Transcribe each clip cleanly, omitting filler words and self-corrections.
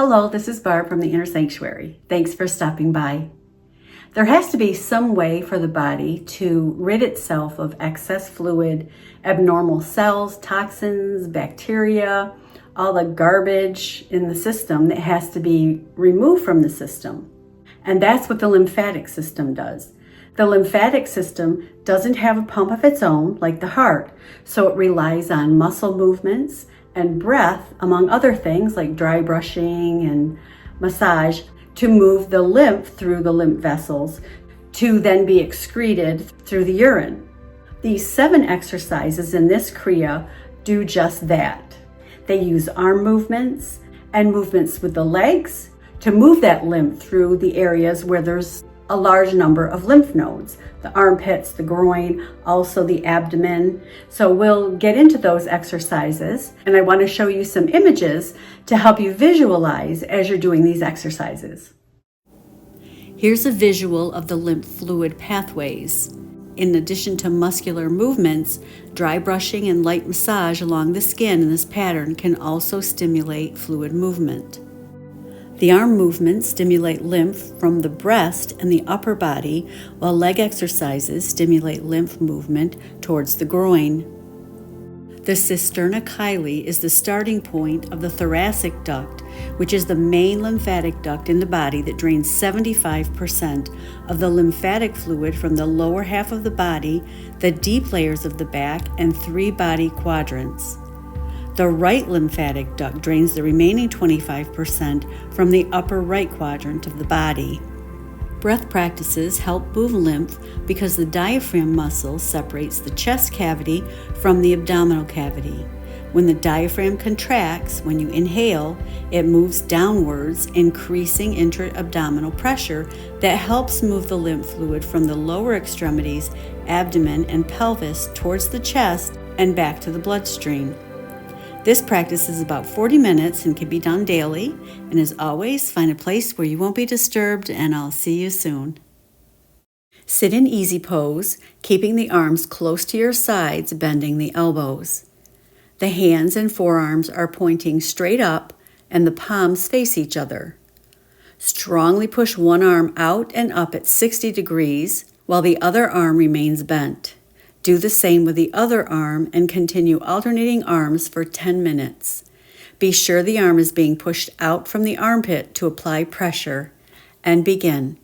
Hello, this is Barb from the Inner Sanctuary. Thanks for stopping by. There has to be some way for the body to rid itself of excess fluid, abnormal cells, toxins, bacteria, all the garbage in the system that has to be removed from the system. And that's what the lymphatic system does. The lymphatic system doesn't have a pump of its own like the heart, so it relies on muscle movements and breath, among other things like dry brushing and massage, to move the lymph through the lymph vessels to then be excreted through the urine. These 7 exercises in this Kriya do just that. They use arm movements and movements with the legs to move that lymph through the areas where there's a large number of lymph nodes, the armpits, the groin, also the abdomen. So we'll get into those exercises, and I want to show you some images to help you visualize as you're doing these exercises. Here's a visual of the lymph fluid pathways. In addition to muscular movements, dry brushing and light massage along the skin in this pattern can also stimulate fluid movement. The arm movements stimulate lymph from the breast and the upper body, while leg exercises stimulate lymph movement towards the groin. The cisterna chyli is the starting point of the thoracic duct, which is the main lymphatic duct in the body that drains 75% of the lymphatic fluid from the lower half of the body, the deep layers of the back, and 3 body quadrants. The right lymphatic duct drains the remaining 25% from the upper right quadrant of the body. Breath practices help move lymph because the diaphragm muscle separates the chest cavity from the abdominal cavity. When the diaphragm contracts, when you inhale, it moves downwards, increasing intra-abdominal pressure that helps move the lymph fluid from the lower extremities, abdomen, and pelvis towards the chest and back to the bloodstream. This practice is about 40 minutes and can be done daily. And as always, find a place where you won't be disturbed, and I'll see you soon. Sit in easy pose, keeping the arms close to your sides, bending the elbows. The hands and forearms are pointing straight up and the palms face each other. Strongly push one arm out and up at 60 degrees while the other arm remains bent. Do the same with the other arm and continue alternating arms for 10 minutes. Be sure the arm is being pushed out from the armpit to apply pressure, and begin.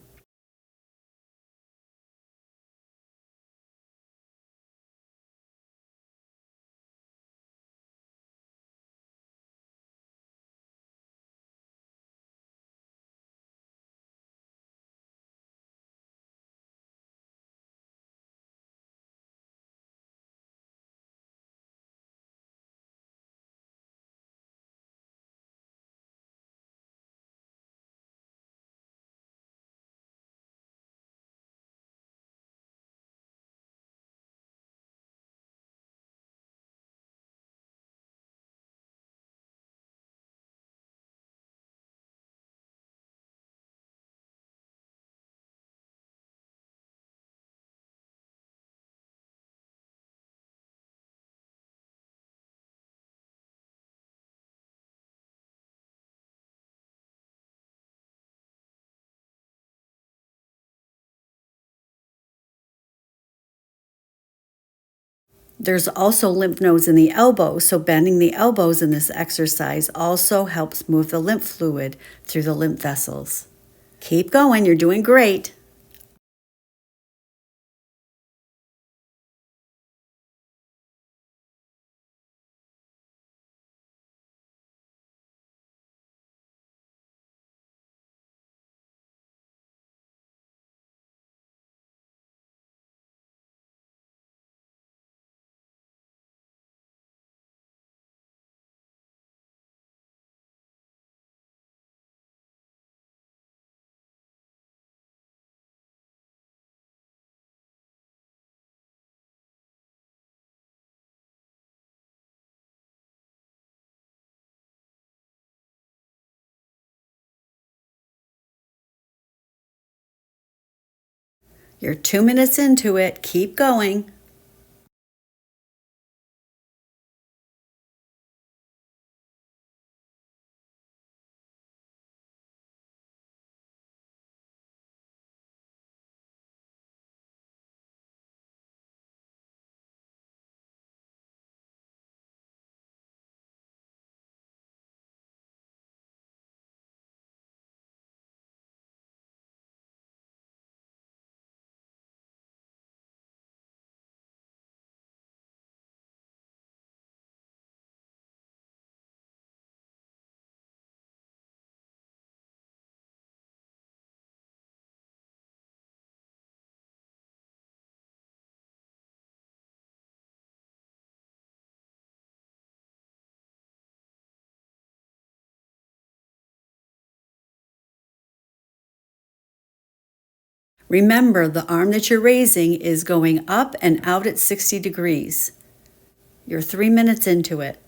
There's also lymph nodes in the elbows, so bending the elbows in this exercise also helps move the lymph fluid through the lymph vessels. Keep going, you're doing great. You're 2 minutes into it. Keep going. Remember, the arm that you're raising is going up and out at 60 degrees. You're 3 minutes into it.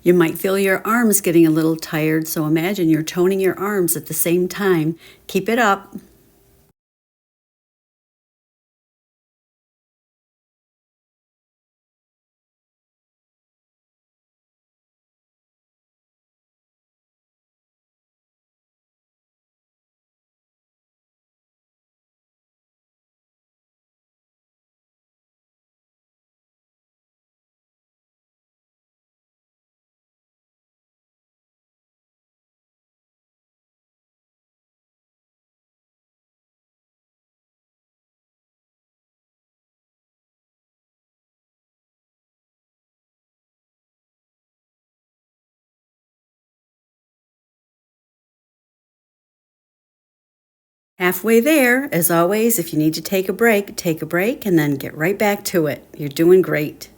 You might feel your arms getting a little tired, so imagine you're toning your arms at the same time. Keep it up. Halfway there, as always, if you need to take a break, and then get right back to it. You're doing great.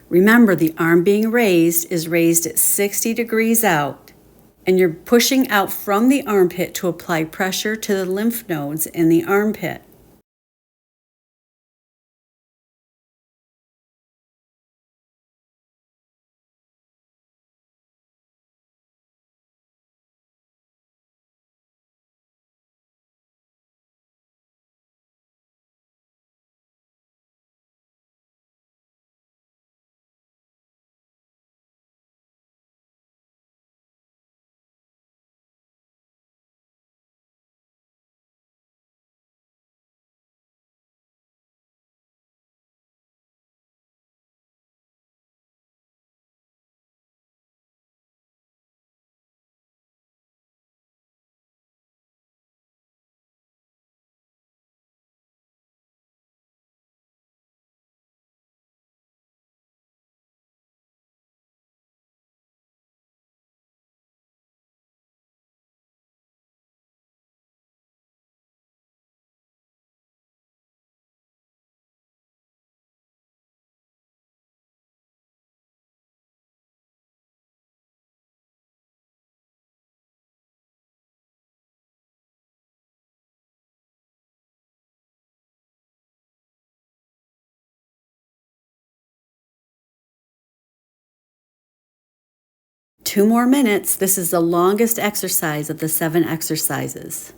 Remember, the arm being raised is raised at 60 degrees out, and you're pushing out from the armpit to apply pressure to the lymph nodes in the armpit. 2 more minutes. This is the longest exercise of the 7 exercises.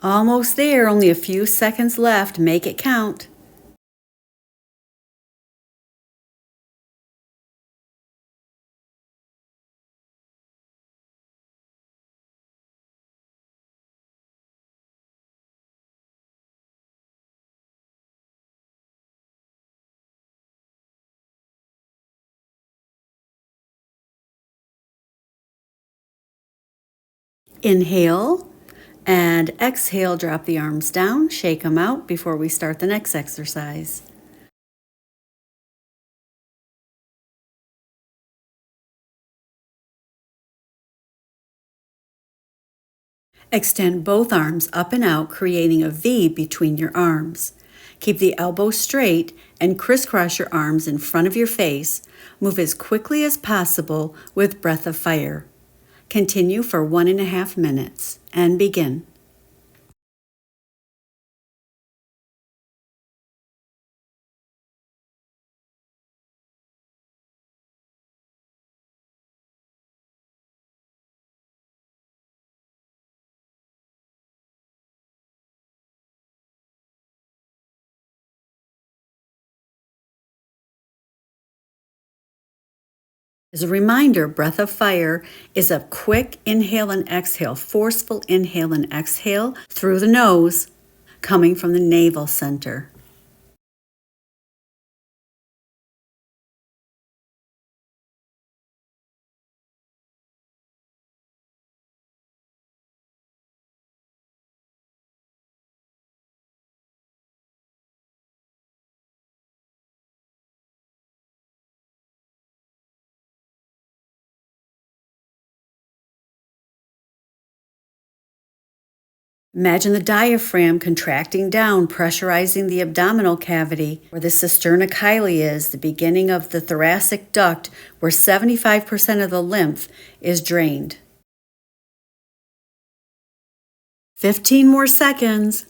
Almost there, only a few seconds left. Make it count. Inhale and exhale, drop the arms down, shake them out before we start the next exercise. Extend both arms up and out, creating a V between your arms. Keep the elbows straight and crisscross your arms in front of your face. Move as quickly as possible with breath of fire. Continue for 1.5 minutes and begin. As a reminder, breath of fire is a quick inhale and exhale, forceful inhale and exhale through the nose, coming from the navel center. Imagine the diaphragm contracting down, pressurizing the abdominal cavity, where the cisterna chyli is, the beginning of the thoracic duct, where 75% of the lymph is drained. 15 more seconds.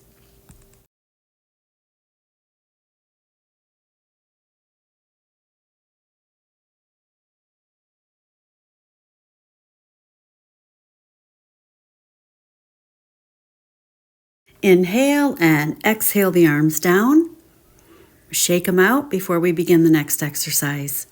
Inhale and exhale the arms down. Shake them out before we begin the next exercise.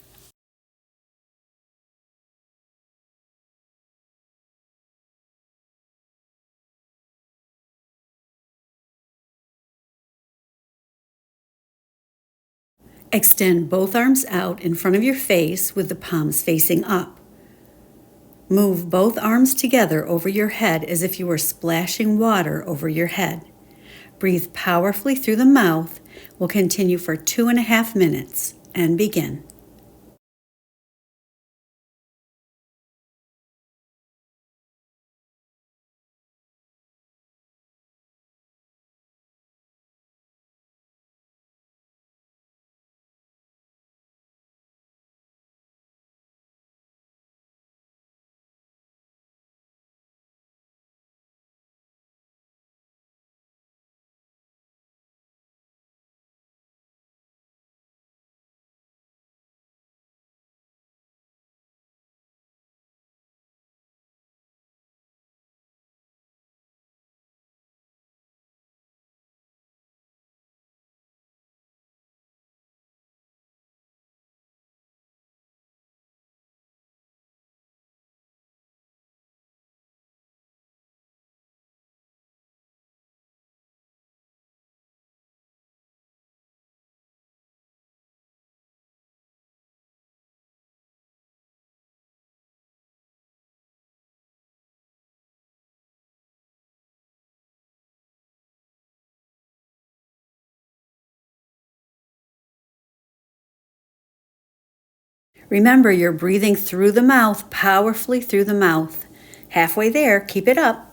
Extend both arms out in front of your face with the palms facing up. Move both arms together over your head as if you were splashing water over your head. Breathe powerfully through the mouth. We'll continue for 2.5 minutes and begin. Remember, you're breathing through the mouth, powerfully through the mouth. Halfway there, keep it up.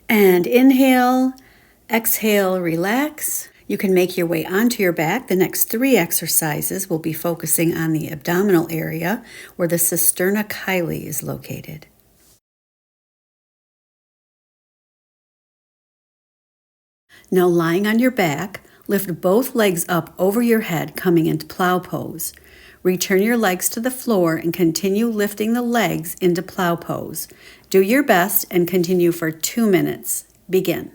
And inhale, exhale, relax. You can make your way onto your back. The next 3 exercises will be focusing on the abdominal area where the cisterna chyli is located. Now, lying on your back, lift both legs up over your head, coming into plow pose. Return your legs to the floor and continue lifting the legs into plow pose. Do your best and continue for 2 minutes. Begin.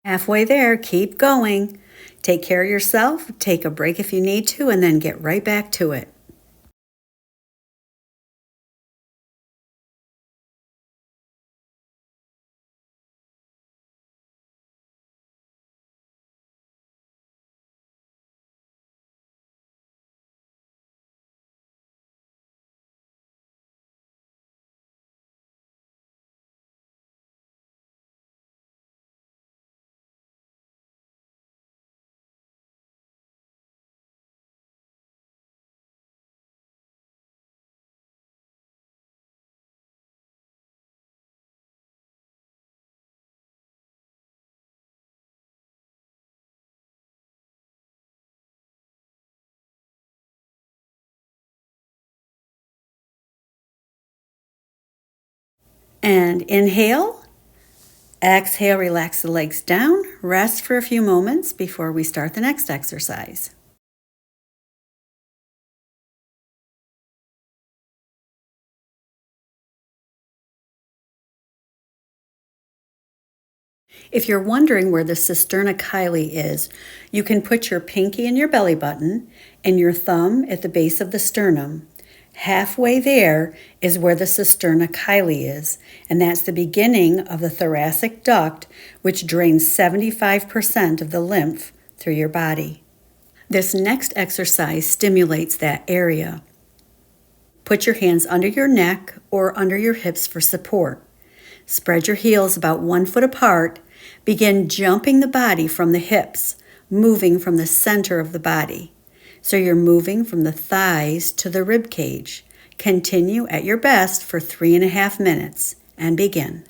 Halfway there, keep going. Take care of yourself, take a break if you need to, and then get right back to it. And inhale, exhale, relax the legs down, rest for a few moments before we start the next exercise. If you're wondering where the cisterna chyli is, you can put your pinky in your belly button and your thumb at the base of the sternum. Halfway there is where the cisterna chyli is, and that's the beginning of the thoracic duct, which drains 75% of the lymph through your body. This next exercise stimulates that area. Put your hands under your neck or under your hips for support. Spread your heels about 1 foot apart. Begin jumping the body from the hips, moving from the center of the body. So you're moving from the thighs to the rib cage. Continue at your best for 3.5 minutes and begin.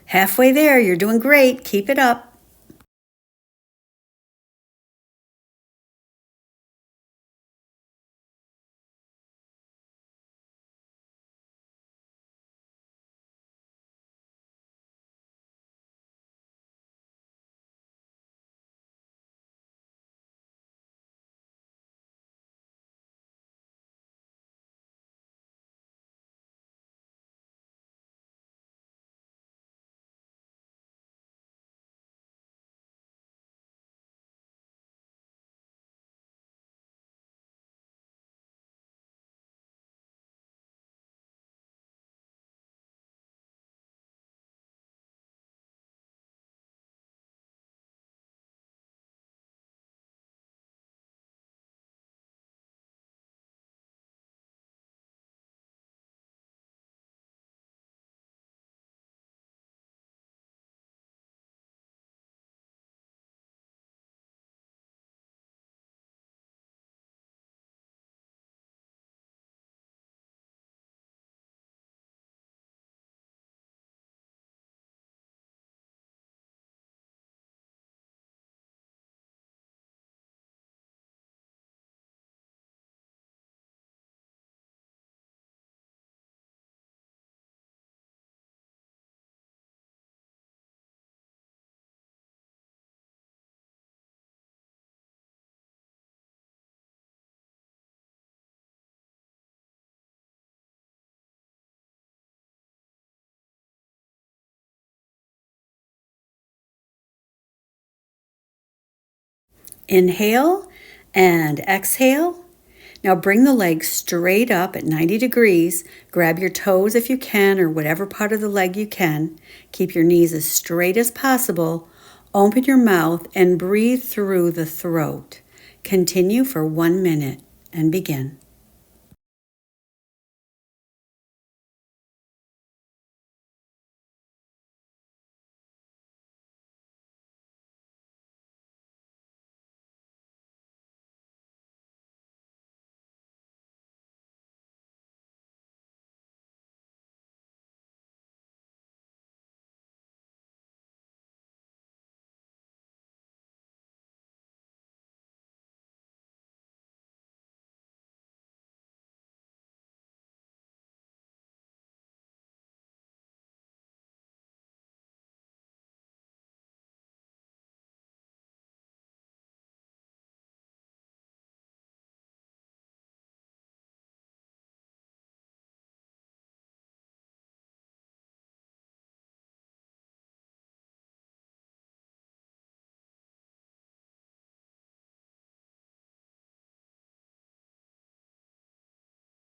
Halfway there, you're doing great. Keep it up. Inhale and exhale. Now bring the legs straight up at 90 degrees. Grab your toes if you can, or whatever part of the leg you can. Keep your knees as straight as possible. Open your mouth and breathe through the throat. Continue for 1 minute and begin.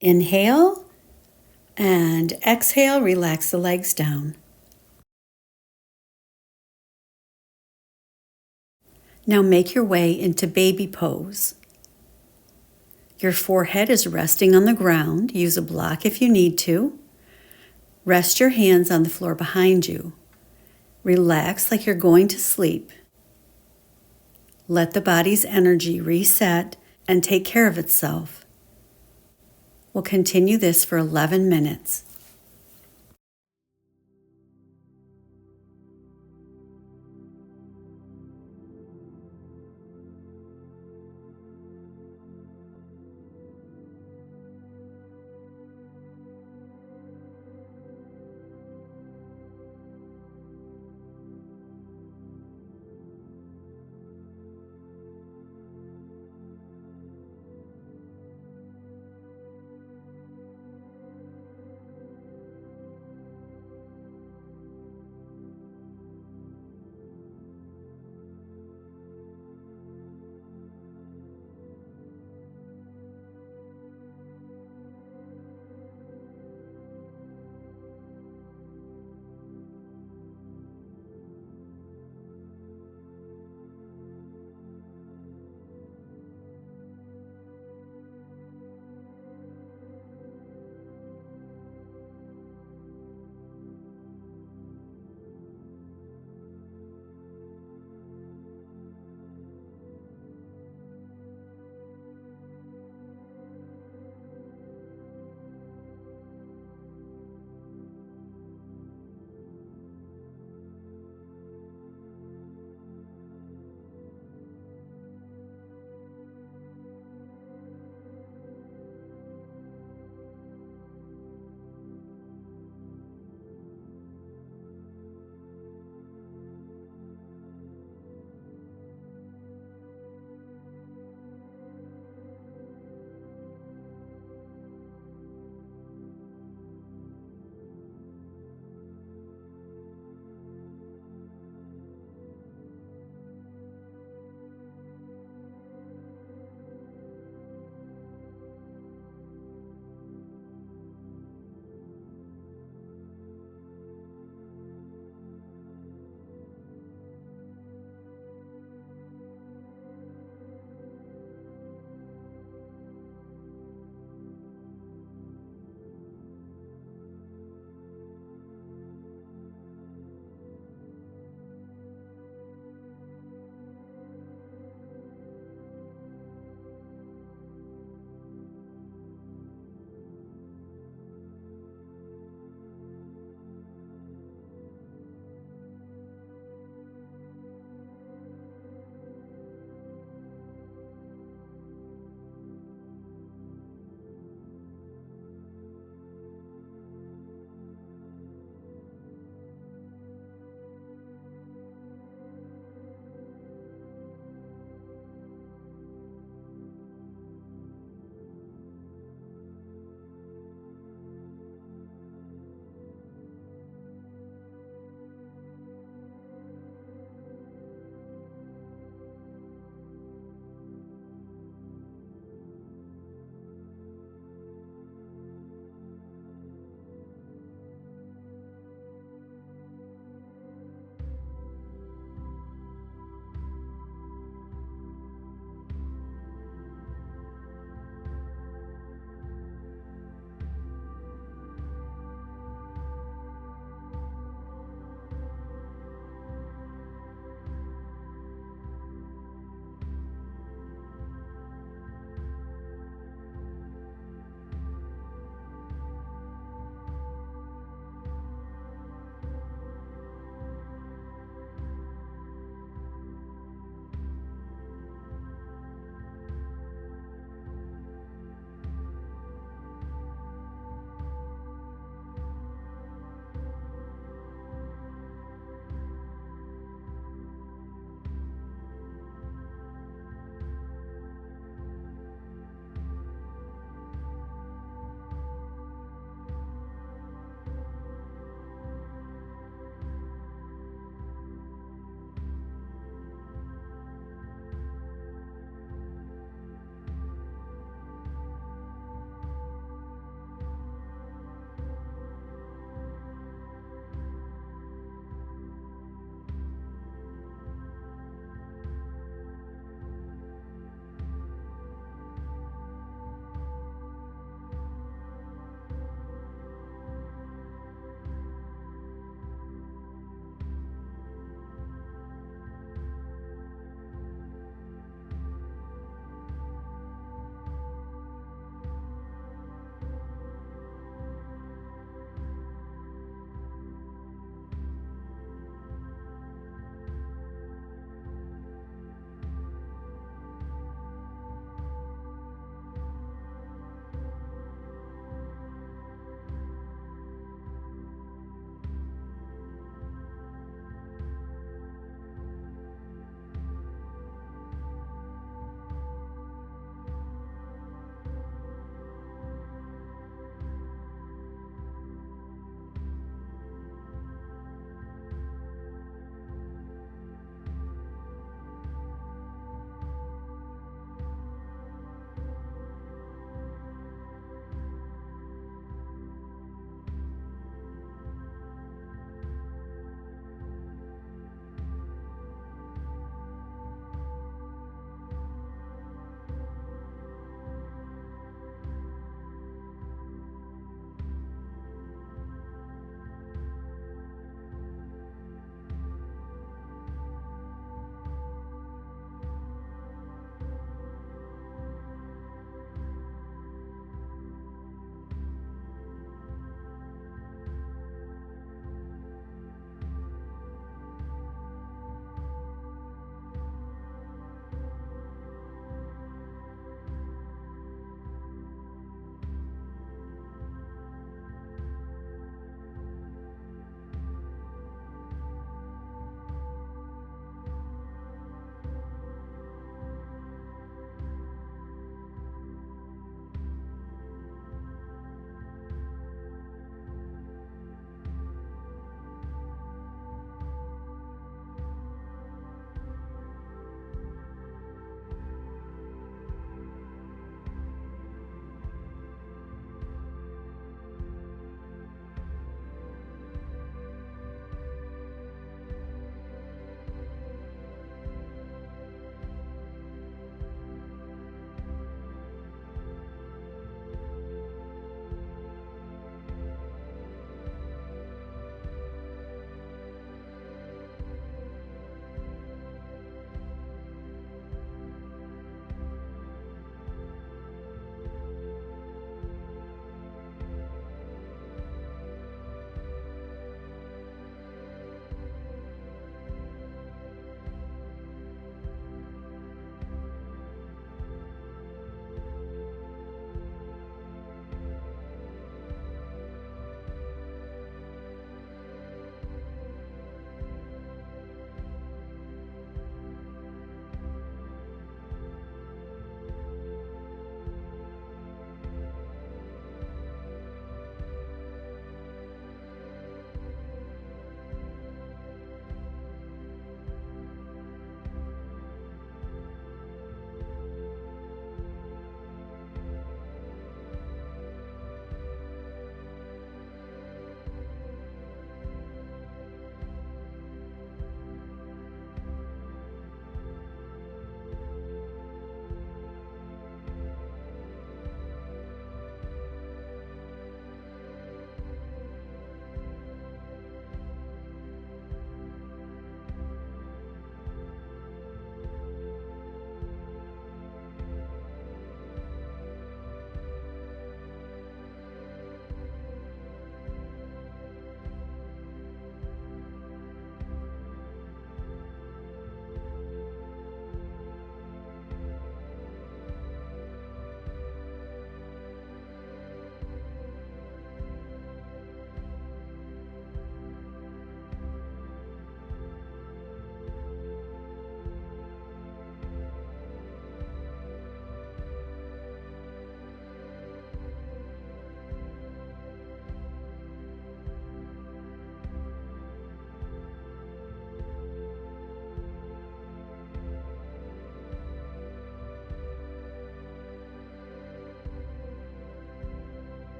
Inhale and exhale. Relax the legs down. Now make your way into baby pose. Your forehead is resting on the ground. Use a block if you need to. Rest your hands on the floor behind you. Relax like you're going to sleep. Let the body's energy reset and take care of itself. We'll continue this for 11 minutes.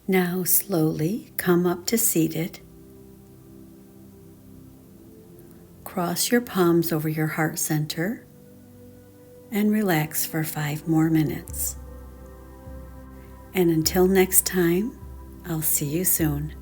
Now slowly come up to seated. Cross your palms over your heart center and relax for 5 more minutes. And until next time, I'll see you soon.